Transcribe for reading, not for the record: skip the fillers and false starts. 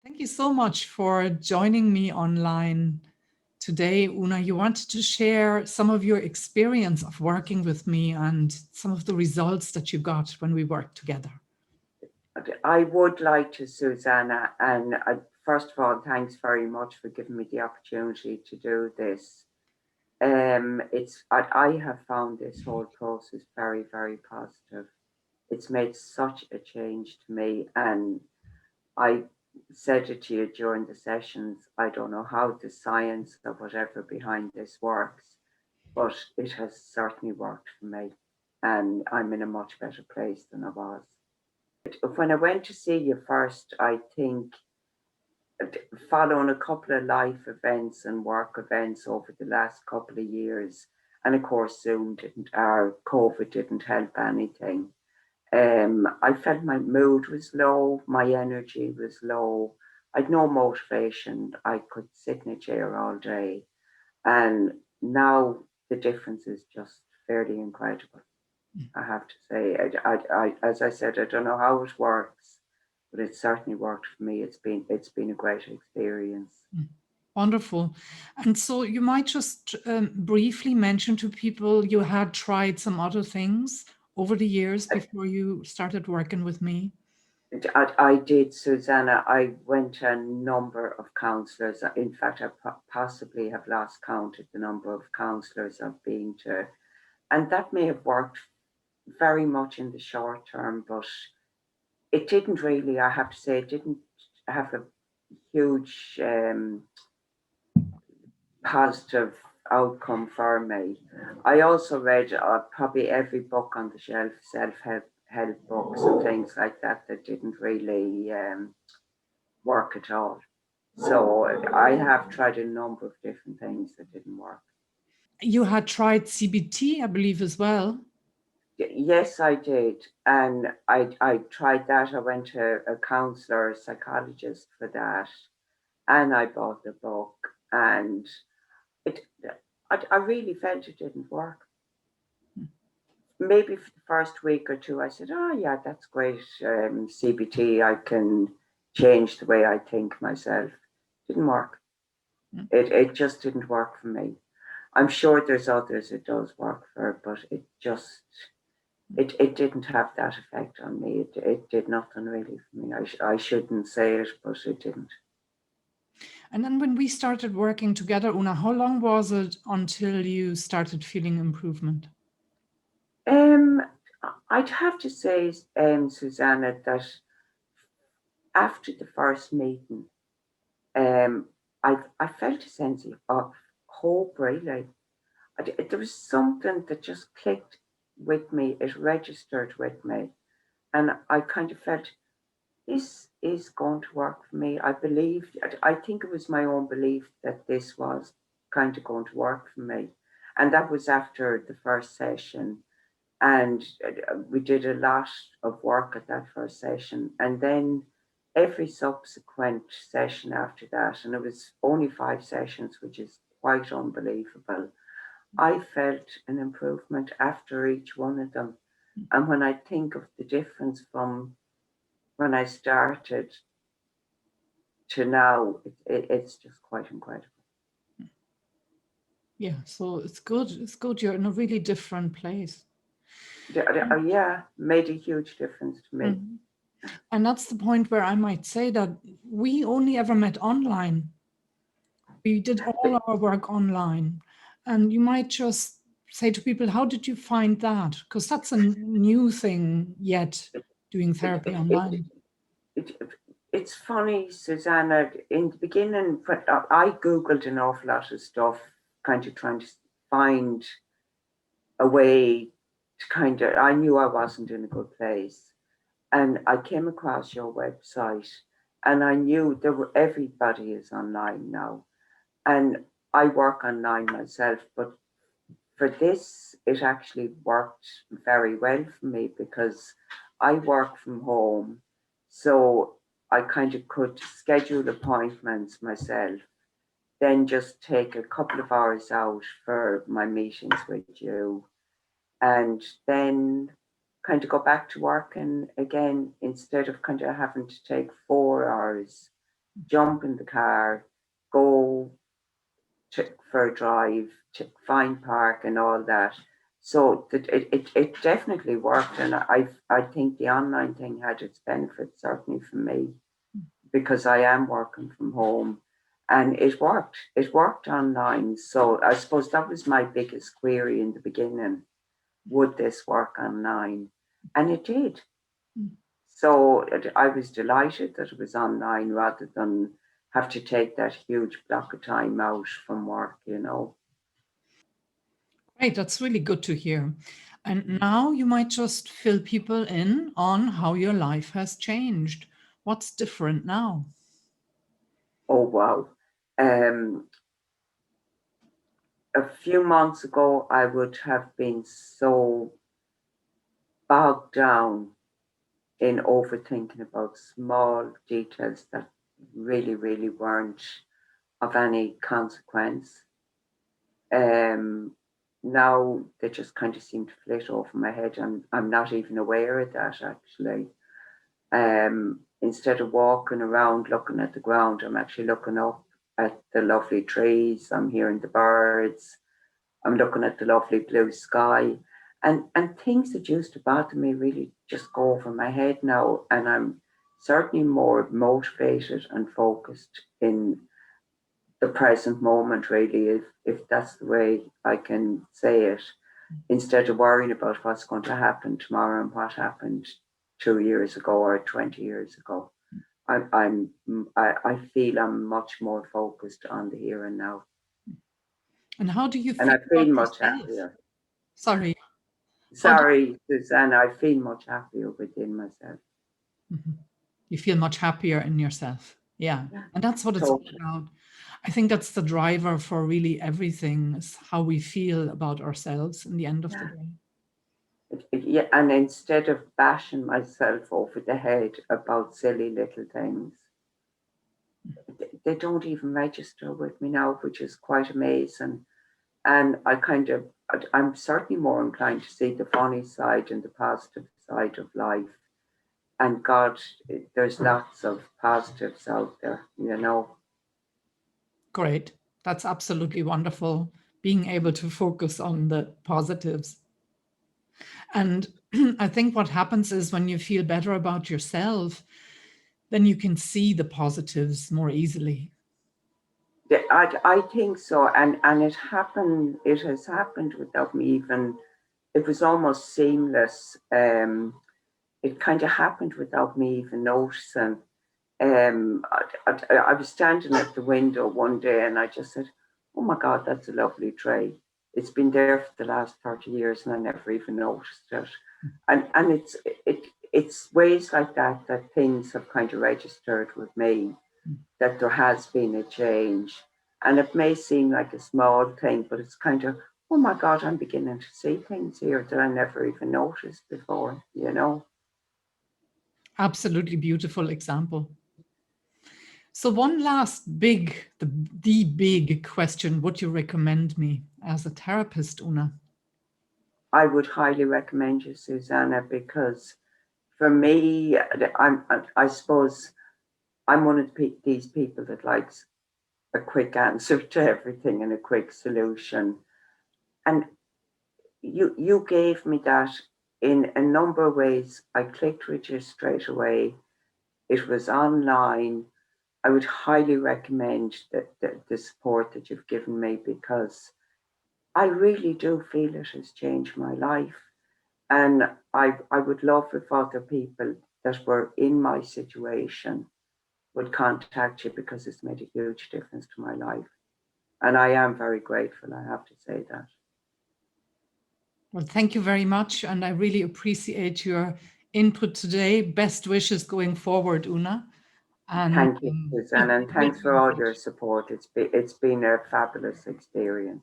Thank you so much for joining me online today, Una. You wanted to share some of your experience of working with me and some of the results that you got when we worked together. I would like to, Susanna, and first of all, thanks very much for giving me the opportunity to do this. I have found this whole process very, very positive. It's made such a change to me, and I said it to you during the sessions. I don't know how the science or whatever behind this works, but it has certainly worked for me, and I'm in a much better place than I was. When I went to see you first, I think following a couple of life events and work events over the last couple of years, and of course Zoom didn't, or COVID didn't help anything. I felt my mood was low, my energy was low. I'd no motivation. I could sit in a chair all day, and now the difference is just fairly incredible. I have to say, as I said, I don't know how it works, but it certainly worked for me. It's been a great experience. Wonderful. And so you might just briefly mention to people you had tried some other things over the years before you started working with me. I did, Susanna. I went to a number of counsellors. In fact, I possibly have lost count of the number of counsellors I've been to. And that may have worked very much in the short term, but it didn't really, I have to say, it didn't have a huge positive outcome for me. I also read probably every book on the shelf, self-help books and things like that didn't really work at all. So I have tried a number of different things that didn't work. You had tried CBT, I believe, as well. Yes, I did. And I tried that. I went to a counselor, a psychologist for that. And I bought the book. And it, I really felt it didn't work. Maybe for the first week or two, I said, oh, yeah, that's great. CBT, I can change the way I think myself. Didn't work. It just didn't work for me. I'm sure there's others it does work for, but it didn't have that effect on me. It did nothing really for me. I shouldn't say it, but it didn't. And then when we started working together, Una, how long was it until you started feeling improvement? I'd have to say, Susanna, that after the first meeting, I felt a sense of hope, really. There was something that just clicked with me, it registered with me. And I kind of felt this is going to work for me. I think it was my own belief that this was kind of going to work for me. And that was after the first session. And we did a lot of work at that first session. And then every subsequent session after that, and it was only 5 sessions, which is quite unbelievable, I felt an improvement after each one of them. And when I think of the difference from when I started to now, it's just quite incredible. Yeah, so it's good. It's good. You're in a really different place. Yeah, made a huge difference to me. Mm-hmm. And that's the point where I might say that we only ever met online. We did all our work online. And you might just say to people, how did you find that? Because that's a new thing yet, doing therapy online. It's funny, Susanna, in the beginning, I Googled an awful lot of stuff, kind of trying to find a way to I knew I wasn't in a good place. And I came across your website and I knew everybody is online now. And I work online myself, but for this, it actually worked very well for me because I work from home. So I kind of could schedule appointments myself, then just take a couple of hours out for my meetings with you, and then kind of go back to work. And again, instead of kind of having to take 4 hours, jump in the car, go for a drive, find park and all that. So it definitely worked. And I think the online thing had its benefits, certainly for me, because I am working from home. And it worked. It worked online. So I suppose that was my biggest query in the beginning. Would this work online? And it did. So I was delighted that it was online rather than have to take that huge block of time out from work, you know. Great, that's really good to hear. And now you might just fill people in on how your life has changed. What's different now? Oh, wow. A few months ago, I would have been so bogged down in overthinking about small details that really, really weren't of any consequence. Now they just kind of seem to flit over my head. I'm not even aware of that actually. Instead of walking around looking at the ground, I'm actually looking up at the lovely trees. I'm hearing the birds. I'm looking at the lovely blue sky. And things that used to bother me really just go over my head now. And I'm certainly more motivated and focused in the present moment, really, if that's the way I can say it, instead of worrying about what's going to happen tomorrow and what happened 2 years ago or 20 years ago. I feel I'm much more focused on the here and now. And how do you And feel I feel about much yourself? happier. Sorry. Sorry, Susanna, I feel much happier within myself. You feel much happier in yourself. Yeah. Yeah, And that's what it's all totally. about. I think that's the driver for really everything, is how we feel about ourselves in the end of the Yeah. day. Yeah, and instead of bashing myself over the head about silly little things, they don't even register with me now, which is quite amazing. And I'm certainly more inclined to see the funny side and the positive side of life. And God, there's lots of positives out there, you know. Great. That's absolutely wonderful, being able to focus on the positives. And I think what happens is when you feel better about yourself, then you can see the positives more easily. I think so. And it has happened without me even, it was almost seamless. It kind of happened without me even noticing. I was standing at the window one day and I just said, "Oh my God, that's a lovely tray. It's been there for the last 30 years and I never even noticed it." And it's ways like that that things have kind of registered with me, that there has been a change. And it may seem like a small thing, but it's kind of, oh my God, I'm beginning to see things here that I never even noticed before, you know? Absolutely beautiful example. So one last the big question, would you recommend me as a therapist, Una? I would highly recommend you, Susanna, because for me, I suppose I'm one of these people that likes a quick answer to everything and a quick solution. And you gave me that in a number of ways. I clicked with you straight away. It was online. I would highly recommend the support that you've given me, because I really do feel it has changed my life. And I would love if other people that were in my situation would contact you, because it's made a huge difference to my life. And I am very grateful, I have to say that. Well, thank you very much. And I really appreciate your input today. Best wishes going forward, Una. And Thank you, keep Susanna, and keep thanks for in all touch. your support. It's been a fabulous experience.